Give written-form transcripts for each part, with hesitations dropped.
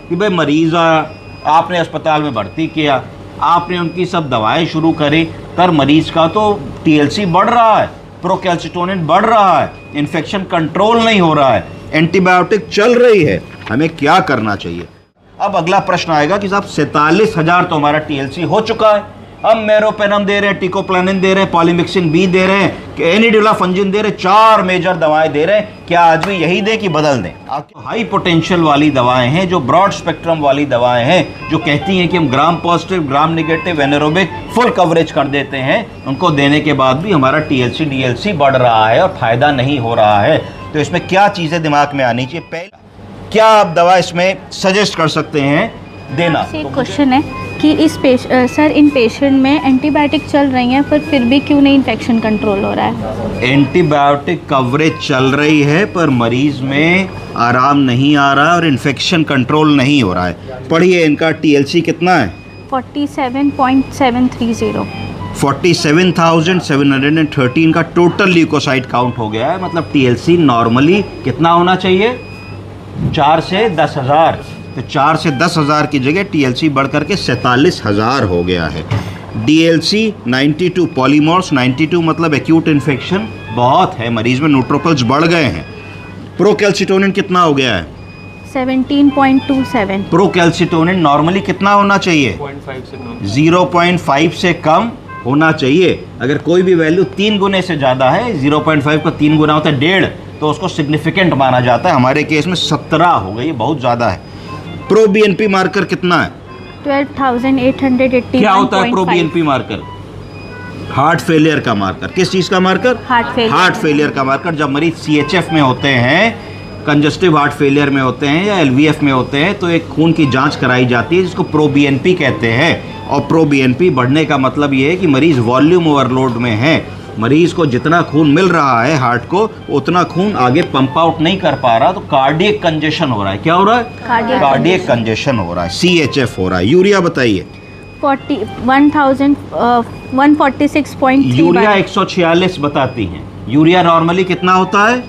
कि भाई मरीज़ आया, आपने अस्पताल में भर्ती किया, आपने उनकी सब दवाएं शुरू करी, पर मरीज़ का तो TLC बढ़ रहा है, प्रोकैल्सिटोनिन बढ़ रहा है, इन्फेक्शन कंट्रोल नहीं हो रहा है, एंटीबायोटिक चल रही है, हमें क्या करना चाहिए। अब अगला प्रश्न आएगा कि साहब 47,000 तो हमारा TLC हो चुका है, हम मेरोपेनम दे रहे हैं, टिकोप्लानिन दे रहे हैं, पॉलीमिक्सिन बी दे रहे हैं, एनिडुलाफंजिन दे रहे हैं, 4 मेजर दवाएं दे रहे हैं, क्या आज भी यही दें कि बदल दें। हाई पोटेंशियल वाली दवाएं हैं, जो ब्रॉड स्पेक्ट्रम वाली दवाएं हैं, जो कहती हैं कि हम gram positive, gram negative, anaerobic full coverage कर देते हैं, उनको देने के बाद भी हमारा TLC DLC बढ़ रहा है और फायदा नहीं हो रहा है। तो इसमें क्या चीज़ें दिमाग में आनी चाहिए। पहला, क्या आप दवा इसमें सजेस्ट कर सकते हैं देना। एक क्वेश्चन है कि सर इन पेशेंट में एंटीबायोटिक चल रही हैं पर फिर भी क्यों नहीं इन्फेक्शन कंट्रोल हो रहा है। एंटीबायोटिक कवरेज चल रही है पर मरीज में आराम नहीं आ रहा है और इन्फेक्शन कंट्रोल नहीं हो रहा है। पढ़िए, इनका TLC कितना है? 47.730। 47,713 का टोटल ल्यूकोसाइट काउंट हो गया है। मतलब TLC नॉर्मली कितना होना चाहिए? 4 से 10,000। तो 4 से 10,000 की जगह TLC बढ़ करके 47,000 हो गया है। DLC 92, पॉलीमॉर्स 92, मतलब एक्यूट इन्फेक्शन बहुत है, मरीज में न्यूट्रोफिल्स बढ़ गए हैं। प्रोकैल्सिटोनिन कितना हो गया है? 17.27। प्रोकैल्सिटोनिन नॉर्मली कितना होना चाहिए? 0.5 से कम होना चाहिए। अगर कोई भी वैल्यू 3 गुने से ज़्यादा है, 0.5 का 3 गुना होता है 1.5, तो उसको सिग्निफिकेंट माना जाता है। हमारे केस में 17 हो गई, बहुत ज़्यादा है। प्रो BNP मार्कर कितना है? 12,880। क्या होता है pro BNP marker? Heart failure का मार्कर। किस चीज़ का मार्कर? हार्ट फेलियर का मार्कर। जब मरीज CHF में होते हैं, कंजस्टिव हार्ट फेलियर में होते हैं या LVF में होते हैं, तो एक खून की जांच कराई जाती है जिसको प्रो BNP कहते हैं। और प्रो BNP बढ़ने का मतलब ये है कि मरीज़ वॉल्यूम ओवरलोड में है। मरीज़ को जितना खून मिल रहा है हार्ट को, उतना खून आगे पंप आउट नहीं कर पा रहा, तो कार्डियक कंजेशन हो रहा है। क्या हो रहा है? कार्डियक कंजेशन हो रहा है, CHF हो रहा है। यूरिया बताइए। 146.3। यूरिया 146 बताती हैं। यूरिया नॉर्मली कितना होता है?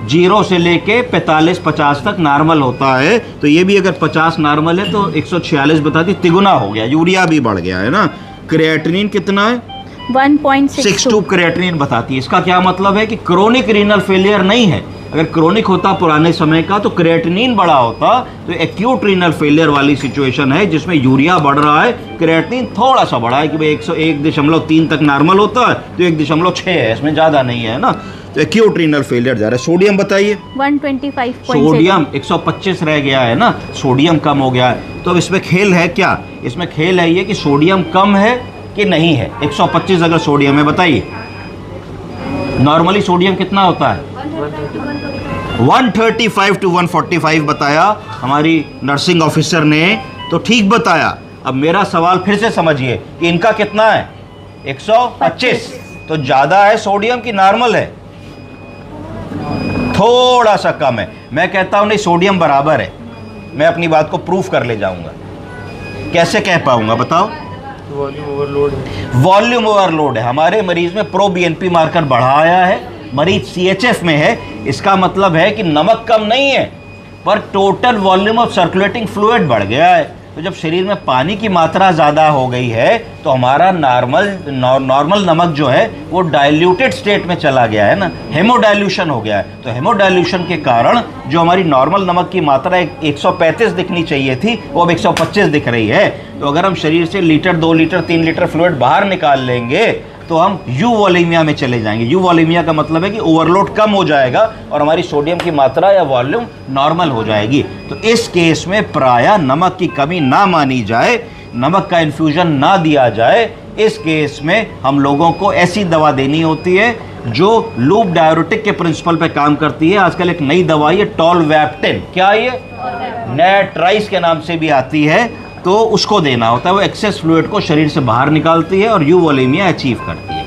0 से लेके 45-50 तक नॉर्मल होता है। तो ये भी अगर 50 नॉर्मल है तो 146 बताती, तिगुना हो गया, यूरिया भी बढ़ गया है ना। क्रिएटिनिन कितना है? 1.62 क्रिएटिनिन बताती है। इसका क्या मतलब है कि क्रोनिक रीनल फेलियर नहीं है। अगर क्रोनिक होता पुराने समय का तो क्रिएटिनिन बढ़ा होता, तो एक्यूट रीनल फेलियर वाली सिचुएशन है जिसमें यूरिया बढ़ रहा है, क्रिएटिनिन थोड़ा सा बढ़ा है कि भाई 101.3 तक नॉर्मल होता है तो 1.6 है, इसमें ज़्यादा नहीं है ना। तो एक्यूट रीनल फेलियर जा रहा है। सोडियम बताइए। 125। सोडियम 125 रह गया है ना, सोडियम कम हो गया है। तो अब इसमें खेल है क्या? इसमें खेल है ये कि सोडियम कम है कि नहीं है। 125 अगर सोडियम है, बताइए नॉर्मली सोडियम कितना होता है? 135 to 145 बताया हमारी नर्सिंग ऑफिसर ने, तो ठीक बताया। अब मेरा सवाल फिर से समझिए कि इनका कितना है? 125। तो ज़्यादा है सोडियम की नॉर्मल है? थोड़ा सा कम है। मैं कहता हूं नहीं, सोडियम बराबर है। मैं अपनी बात को प्रूफ कर ले जाऊंगा। कैसे कह पाऊंगा बताओ? वॉल्यूम ओवरलोड है। हमारे मरीज में प्रो BNP मार्कर बढ़ाया है, मरीज CHF में है। इसका मतलब है कि नमक कम नहीं है पर total volume of circulating fluid बढ़ गया है। तो जब शरीर में पानी की मात्रा ज़्यादा हो गई है तो हमारा नॉर्मल नमक जो है वो डाइल्यूटेड स्टेट में चला गया है ना, हेमोडाइल्यूशन हो गया है। तो हेमोडाइल्यूशन के कारण जो हमारी नॉर्मल नमक की मात्रा 135 दिखनी चाहिए थी, वो अब 125 दिख रही है। तो अगर हम शरीर से लीटर, 2 लीटर, 3 लीटर फ्लूइड बाहर निकाल लेंगे तो हम यूवोलेमिया में चले जाएंगे। यूवोलेमिया का मतलब है कि ओवरलोड कम हो जाएगा और हमारी सोडियम की मात्रा या वॉल्यूम नॉर्मल हो जाएगी। तो इस केस में प्रायः नमक की कमी ना मानी जाए, नमक का इन्फ्यूजन ना दिया जाए। इस केस में हम लोगों को ऐसी दवा देनी होती है जो लूप डाययूरेटिक के प्रिंसिपल पे काम करती है। आजकल एक नई दवाई है टॉलवैप्टिन। क्या ये? नेट्राइस के नाम से भी आती है। तो उसको देना होता है, वो एक्सेस फ्लूइड को शरीर से बाहर निकालती है और यूवोलेमिया अचीव करती है।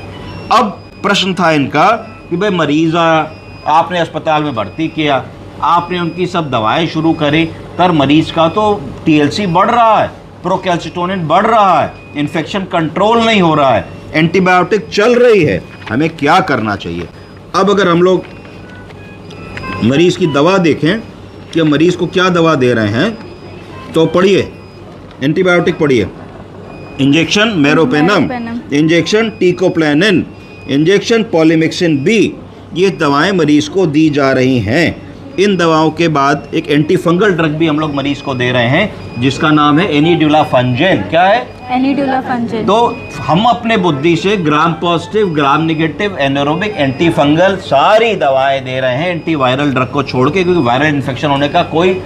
अब प्रश्न था इनका कि भाई मरीज आया, आपने अस्पताल में भर्ती किया, आपने उनकी सब दवाएं शुरू करी, पर मरीज का तो TLC बढ़ रहा है, प्रोकैल्सिटोनिन बढ़ रहा है, इन्फेक्शन कंट्रोल नहीं हो रहा है, एंटीबायोटिक चल रही है, हमें क्या करना चाहिए। अब अगर हम लोग मरीज की दवा देखें कि मरीज को क्या दवा दे रहे हैं, तो पढ़िए, एंटीबायोटिक पढ़िए। Injection meropenem, injection teicoplanin, injection polymyxin B, ये दवाएं मरीज को दी जा रही हैं। इन दवाओं के बाद एक एंटी फंगल ड्रग भी हम लोग मरीज को दे रहे हैं जिसका नाम है एनिड्यूलाफंजेन। क्या है? एनिड्यूलाफंजेन। तो हम अपने बुद्धि से gram positive, gram negative, anaerobic, anti fungal सारी दवाएं दे रहे हैं एंटी वायरल ड्रग को छोड़ के, क्योंकि वायरल इन्फेक्शन होने का कोई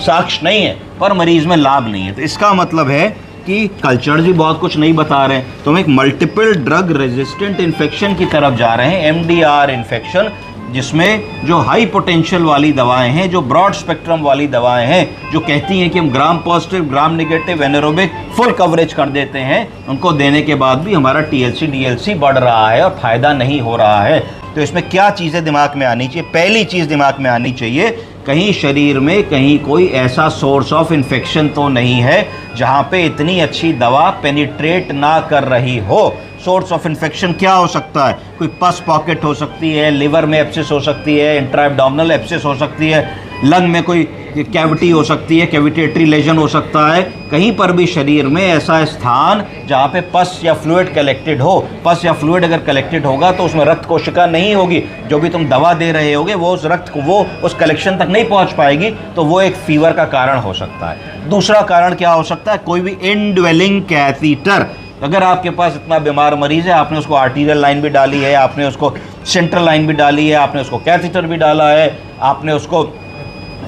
साक्ष्य नहीं है पर मरीज में लाभ नहीं है। तो इसका मतलब है कि कल्चर भी बहुत कुछ नहीं बता रहे हैं, तो हम एक मल्टीपल ड्रग रेजिस्टेंट इन्फेक्शन की तरफ जा रहे हैं, MDR इन्फेक्शन, जिसमें जो हाई पोटेंशियल वाली दवाएं हैं, जो ब्रॉड स्पेक्ट्रम वाली दवाएं हैं, जो कहती हैं कि हम gram positive, gram negative, anaerobic full coverage कर देते हैं, उनको देने के बाद भी हमारा TLC DLC बढ़ रहा है और फायदा नहीं हो रहा है। तो इसमें क्या चीज़ें दिमाग में आनी चाहिए? पहली चीज़ दिमाग में आनी चाहिए, कहीं शरीर में कहीं कोई ऐसा सोर्स ऑफ इन्फेक्शन तो नहीं है जहाँ पे इतनी अच्छी दवा पेनिट्रेट ना कर रही हो। सोर्स ऑफ इन्फेक्शन क्या हो सकता है? कोई पस पॉकेट हो सकती है, लिवर में एब्सिस हो सकती है, इंट्रा एब्डोमिनल एब्सिस हो सकती है, लंग में कोई कैविटी हो सकती है, कैविटेटरी लेजन हो सकता है। कहीं पर भी शरीर में ऐसा स्थान जहाँ पे पस या फ्लूइड कलेक्टेड हो, पस या फ्लूइड अगर कलेक्टेड होगा तो उसमें रक्त कोशिका नहीं होगी, जो भी तुम दवा दे रहे होगे वो उस रक्त को वो उस कलेक्शन तक नहीं पहुँच पाएगी, तो वो एक फीवर का कारण हो सकता है। दूसरा कारण क्या हो सकता है? कोई भी इनड्वेलिंग कैथीटर। अगर आपके पास इतना बीमार मरीज है, आपने उसको आर्टीरियल लाइन भी डाली है, आपने उसको सेंट्रल लाइन भी डाली है, आपने उसको कैथीटर भी डाला है, आपने उसको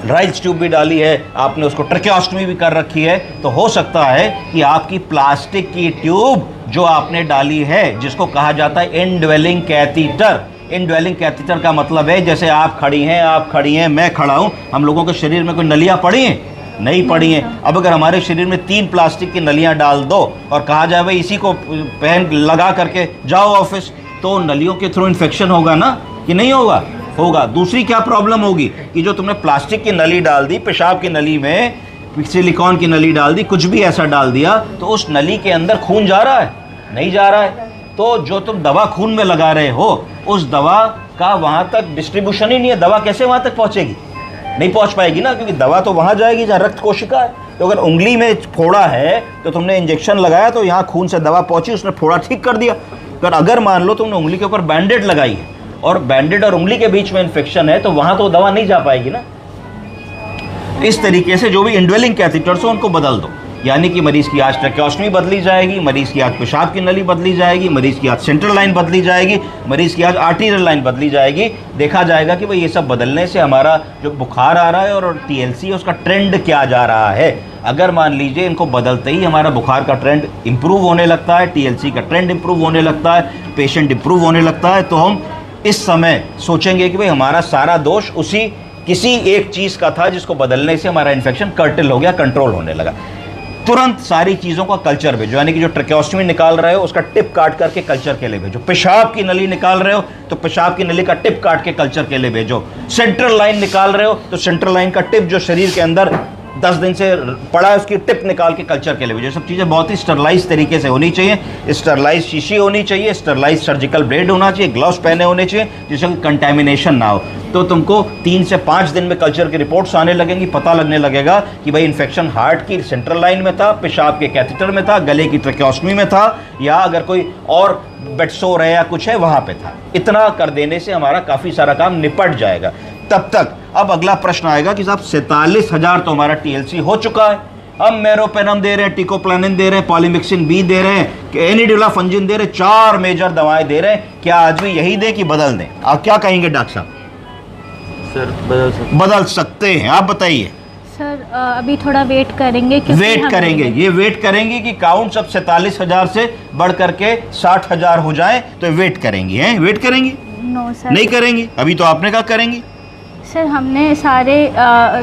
राइल्स ट्यूब भी डाली है, आपने उसको ट्रैकियोस्टमी भी कर रखी है, तो हो सकता है कि आपकी प्लास्टिक की ट्यूब जो आपने डाली है, जिसको कहा जाता है इनड्वेलिंग कैथीटर। इनड्वेलिंग कैथीटर का मतलब है जैसे आप खड़ी हैं, आप खड़ी हैं, मैं खड़ा हूँ, हम लोगों के शरीर में कोई नलियाँ पड़ी हैं? नहीं पड़ी हैं। अब अगर हमारे शरीर में 3 प्लास्टिक की नलियाँ डाल दो और कहा जाए भाई इसी को पहन लगा करके जाओ ऑफिस, तो नलियों के थ्रू इन्फेक्शन होगा ना कि नहीं होगा? होगा। दूसरी क्या प्रॉब्लम होगी कि जो तुमने प्लास्टिक की नली डाल दी, पेशाब की नली में सिलिकॉन की नली डाल दी, कुछ भी ऐसा डाल दिया, तो उस नली के अंदर खून जा रहा है? नहीं जा रहा है। तो जो तुम दवा खून में लगा रहे हो, उस दवा का वहाँ तक डिस्ट्रीब्यूशन ही नहीं है। दवा कैसे वहाँ तक पहुँचेगी? नहीं पहुँच पाएगी ना, क्योंकि दवा तो वहाँ जाएगी जहाँ रक्त कोशिका है। तो अगर उंगली में फोड़ा है तो तुमने इंजेक्शन लगाया तो यहाँ खून से दवा पहुँची, उसने फोड़ा ठीक कर दिया। पर अगर मान लो तुमने उंगली के ऊपर बैंडेड लगाई है और बैंडेड और उंगली के बीच में इन्फेक्शन है, तो वहाँ तो दवा नहीं जा पाएगी ना। इस तरीके से जो भी इनड्वेलिंग कैथीटर्स हो उनको बदल दो, यानी कि मरीज़ की आज ट्रैकियोस्टमी बदली जाएगी, मरीज़ की आज पेशाब की नली बदली जाएगी, मरीज़ की आज सेंट्रल लाइन बदली जाएगी, मरीज़ की आज आर्टीरियल लाइन बदली जाएगी। देखा जाएगा कि भाई ये सब बदलने से हमारा जो बुखार आ रहा है और TLC है उसका ट्रेंड क्या जा रहा है। अगर मान लीजिए इनको बदलते ही हमारा बुखार का ट्रेंड इम्प्रूव होने लगता है, TLC का ट्रेंड इम्प्रूव होने लगता है, पेशेंट इम्प्रूव होने लगता है, तो हम इस समय सोचेंगे कि भाई हमारा सारा दोष उसी किसी एक चीज़ का था जिसको बदलने से हमारा इन्फेक्शन कर्टेल हो गया, कंट्रोल होने लगा। तुरंत सारी चीज़ों का कल्चर भेजो, यानी कि जो ट्रैकियोस्टमी निकाल रहे हो उसका टिप काट करके कल्चर के लिए भेजो, पेशाब की नली निकाल रहे हो तो पेशाब की नली का टिप काट के कल्चर के लिए भेजो, सेंट्रल लाइन निकाल रहे हो तो सेंट्रल लाइन का टिप जो शरीर के अंदर 10 दिन से पड़ा है उसकी टिप निकाल के कल्चर के लिए भेजो। सब चीज़ें बहुत ही स्टरलाइज तरीके से होनी चाहिए। स्टरलाइज शीशी होनी चाहिए, स्टरलाइज सर्जिकल ब्लेड होना चाहिए, ग्लव्स पहने होने चाहिए जिससे कंटेमिनेशन ना हो। तो तुमको 3 से 5 दिन में कल्चर की रिपोर्ट्स आने लगेंगी, पता लगने लगेगा कि भाई इन्फेक्शन हार्ट की सेंट्रल लाइन में था, पेशाब के कैथीटर में था, गले की ट्रैकियोस्टमी में था, या अगर कोई और बेडसोर है या कुछ है वहाँ पे था। इतना कर देने से हमारा काफ़ी सारा काम निपट जाएगा। तब तक अब अगला प्रश्न आएगा कि साहब 47,000 तो हमारा TLC हो चुका है, हम मेरोपेनम दे रहे हैं, टीकोप्लेनिन दे रहे हैं, पॉलीमिक्सिन बी दे रहे हैं, एनिड्यूलाफंजिन दे रहे हैं, 4 मेजर दवाएं दे रहे हैं, क्या आज भी यही दें कि बदल दें? आप क्या कहेंगे डॉक्टर साहब? सर बदल सकते हैं, आप बताइए। सर अभी थोड़ा वेट करेंगे। वेट करेंगे, ये वेट करेंगे कि काउंट सब 47,000 से बढ़ करके 60,000 हो जाए, तो वेट करेंगी? हैं वेट करेंगी? नो सर, नहीं करेंगी। अभी तो आपने कहा करेंगी। सर हमने सारे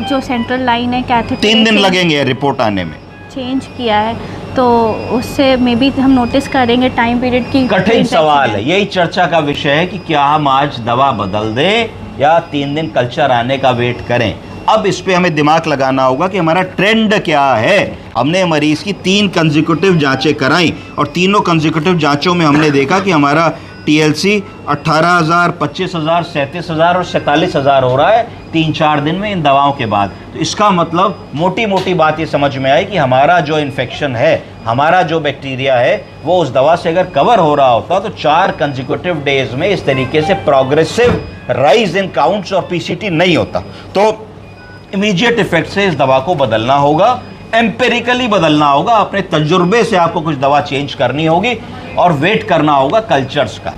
जो सेंट्रल लाइन है कैथेटर 3 दिन लगेंगे रिपोर्ट आने में, चेंज किया है, तो उससे मे बी हम नोटिस करेंगे टाइम पीरियड की। कठिन सवाल है, यही चर्चा का विषय है कि क्या हम आज दवा बदल दें या 3 दिन कल्चर आने का वेट करें। अब इस पे हमें दिमाग लगाना होगा कि हमारा ट्रेंड क्या है। हमने मरीज की 3 कंसेक्यूटिव जांचें कराई और तीनों कंसेक्यूटिव जांचों में हमने देखा कि हमारा TLC 18,000, 25,000, 37,000 और 47,000 हो रहा है 3-4 दिन में इन दवाओं के बाद। तो इसका मतलब मोटी मोटी बात ये समझ में आई कि हमारा जो इन्फेक्शन है, हमारा जो बैक्टीरिया है, वो उस दवा से अगर कवर हो रहा होता तो 4 कंसेक्यूटिव डेज में इस तरीके से प्रोग्रेसिव राइज इन काउंट्स और PCT नहीं होता। तो इमीडिएट इफेक्ट से इस दवा को बदलना होगा, एम्पेरिकली बदलना होगा, अपने तजुर्बे से आपको कुछ दवा चेंज करनी होगी और वेट करना होगा कल्चर्स का।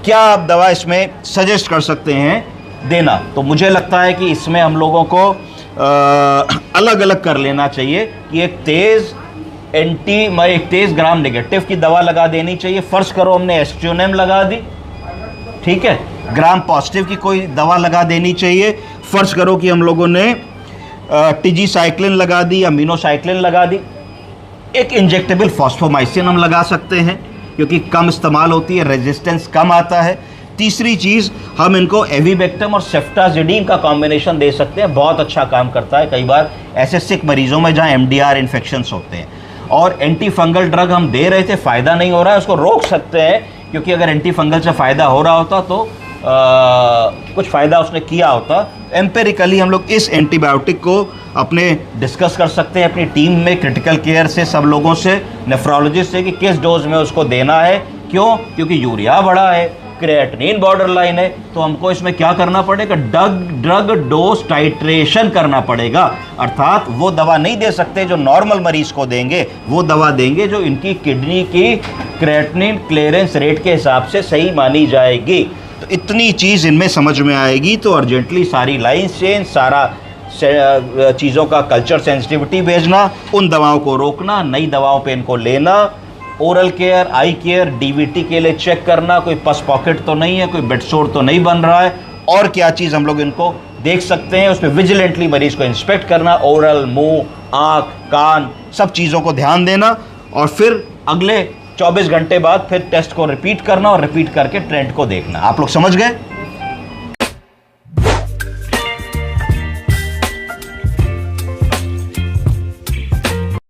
क्या आप दवा इसमें सजेस्ट कर सकते हैं देना? तो मुझे लगता है कि इसमें हम लोगों को अलग अलग कर लेना चाहिए कि एक तेज ग्राम नेगेटिव की दवा लगा देनी चाहिए। फर्ज करो हमने एस्ट्रोनेम लगा दी, ठीक है, ग्राम पॉजिटिव की कोई दवा लगा देनी चाहिए। फर्ज करो कि हम लोगों ने टीजीसाइक्लिन लगा दी, अमीनोसाइक्लिन लगा दी। एक इंजेक्टेबल फॉस्फोमाइसिन हम लगा सकते हैं क्योंकि कम इस्तेमाल होती है, रेजिस्टेंस कम आता है। तीसरी चीज़, हम इनको एविबेक्टम और सेफ्टाजिडीन का कॉम्बिनेशन दे सकते हैं, बहुत अच्छा काम करता है कई बार ऐसे सिक मरीजों में जहां MDR इन्फेक्शंस होते हैं। और एंटी फंगल ड्रग हम दे रहे थे, फ़ायदा नहीं हो रहा है, उसको रोक सकते हैं क्योंकि अगर एंटी फंगल से फ़ायदा हो रहा होता तो कुछ फ़ायदा उसने किया होता। एम्पेरिकली हम लोग इस एंटीबायोटिक को अपने डिस्कस कर सकते हैं अपनी टीम में, क्रिटिकल केयर से, सब लोगों से, नेफ्रोलॉजिस्ट से कि किस डोज में उसको देना है। क्यों? क्योंकि यूरिया बढ़ा है, क्रिएटिनिन बॉर्डर लाइन है, तो हमको इसमें क्या करना पड़ेगा? ड्रग डोज टाइट्रेशन करना पड़ेगा। अर्थात वो दवा नहीं दे सकते जो नॉर्मल मरीज को देंगे, वो दवा देंगे जो इनकी किडनी की क्रिएटिनिन क्लियरेंस रेट के हिसाब से सही मानी जाएगी। तो इतनी चीज़ इनमें समझ में आएगी तो अर्जेंटली सारी लाइन चेंज, सारा चीज़ों का कल्चर सेंसिटिविटी भेजना, उन दवाओं को रोकना, नई दवाओं पे इनको लेना, ओरल केयर, आई केयर, DVT के लिए चेक करना, कोई पस पॉकेट तो नहीं है, कोई बेडसोर तो नहीं बन रहा है, और क्या चीज़ हम लोग इनको देख सकते हैं, उस पर विजिलेंटली मरीज को इंस्पेक्ट करना, ओरल, मुंह, आँख, कान, सब चीज़ों को ध्यान देना, और फिर अगले 24 घंटे बाद फिर टेस्ट को रिपीट करना और रिपीट करके ट्रेंड को देखना। आप लोग समझ गए?